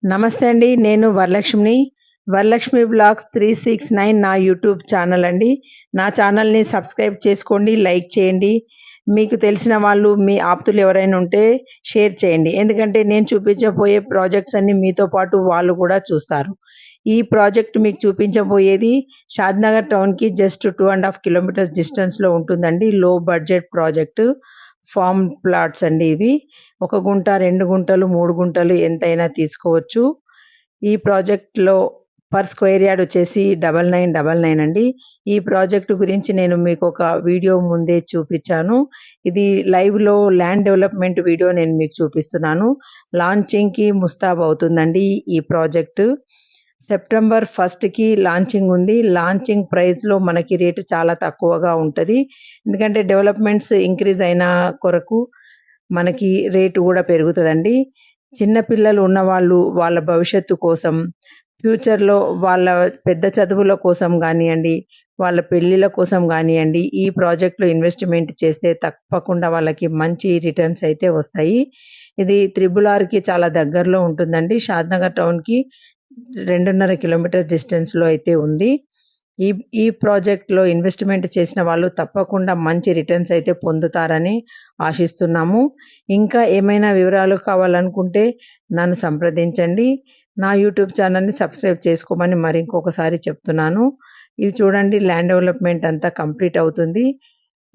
నమస్తే అండి. నేను వరలక్ష్మిని. వరలక్ష్మి బ్లాగ్స్ 369 నా యూట్యూబ్ ఛానల్ అండి. నా ఛానల్‌ని సబ్స్క్రైబ్ చేసుకోండి, లైక్ చేయండి. మీకు తెలిసిన వాళ్ళు, మీ ఆప్తులు ఎవరైనా ఉంటే షేర్ చేయండి. ఎందుకంటే నేను చూపించబోయే ప్రాజెక్ట్స్ అన్నీ మీతో పాటు వాళ్ళు కూడా చూస్తారు. ఈ ప్రాజెక్ట్ మీకు చూపించబోయేది షాద్‌నగర్ టౌన్‌కి జస్ట్ 2½ కిలోమీటర్స్ డిస్టెన్స్‌లో ఉంటుందండి. లో బడ్జెట్ ప్రాజెక్ట్. ఫార్మ్ ప్లాట్స్ అండి ఇవి. 1 గుంట, 2 గుంటలు, 3 గుంటలు ఎంతైనా తీసుకోవచ్చు. ఈ ప్రాజెక్ట్‌లో పర్ స్క్వేర్ యార్డ్ వచ్చేసి 9999 అండి. ఈ ప్రాజెక్ట్ గురించి నేను మీకొక వీడియో ముందే చూపిచ్చాను. ఇది లైవ్‌లో ల్యాండ్ డెవలప్‌మెంట్ వీడియో నేను మీకు చూపిస్తున్నాను. లాంచింగ్‌కి ముస్తాబవుతుందండి ఈ ప్రాజెక్టు. సెప్టెంబర్ 1కి లాంచింగ్ ఉంది. లాంచింగ్ ప్రైస్‌లో మనకి రేటు చాలా తక్కువగా ఉంటది. ఎందుకంటే డెవలప్‌మెంట్స్ ఇంక్రీజ్ అయిన కొరకు మనకి రేటు గూడా పెరుగుతదండి. చిన్న పిల్లలు ఉన్నవాళ్ళు వాళ్ళ భవిష్యత్తు కోసం, ఫ్యూచర్‌లో వాళ్ళ పెద్ద చదువుల కోసం గానియండి, వాళ్ళ పెళ్ళిళ్ళ కోసం గానియండి, ఈ ప్రాజెక్ట్‌లో ఇన్వెస్ట్‌మెంట్ చేస్తే తప్పకుండా వాళ్ళకి మంచి రిటర్న్స్ అయితే వస్తాయి. ఇది త్రిబుల్ ఆర్‌కి చాలా దగ్గరలో ఉంటుందండి. షాద్‌నగర్ టౌన్‌కి 2½ కిలోమీటర్ డిస్టెన్స్‌లో అయితే ఉంది. ఈ ఈ ప్రాజెక్ట్‌లో ఇన్వెస్ట్‌మెంట్ చేసిన వాళ్ళు తప్పకుండా మంచి రిటర్న్స్ అయితే పొందుతారని ఆశిస్తున్నాము. ఇంకా ఏమైనా వివరాలు కావాలనుకుంటే నన్ను సంప్రదించండి. నా యూట్యూబ్ ఛానల్‌ని సబ్స్క్రైబ్ చేసుకోమని మరి ఇంకొకసారి చెప్తున్నాను. ఇవి చూడండి, ల్యాండ్ డెవలప్‌మెంట్ అంతా కంప్లీట్ అవుతుంది.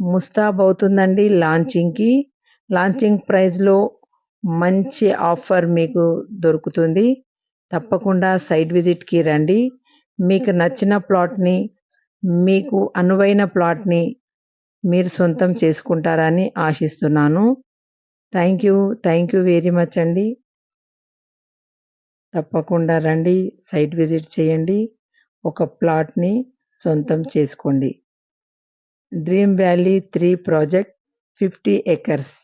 ముస్తాబవుతుందండి లాంచింగ్‌కి. లాంచింగ్ ప్రైస్‌లో మంచి ఆఫర్ మీకు దొరుకుతుంది. తప్పకుండా సైట్ విజిట్‌కి రండి. మీకు నచ్చిన ప్లాట్‌ని, మీకు అనువైన ప్లాట్‌ని మీరు సొంతం చేసుకుంటారని ఆశిస్తున్నాను. థ్యాంక్ యూ వెరీ మచ్ అండి. తప్పకుండా రండి, సైట్ విజిట్ చేయండి. ఒక ప్లాట్‌ని సొంతం చేసుకోండి. Dream valley 3 project 50 acres.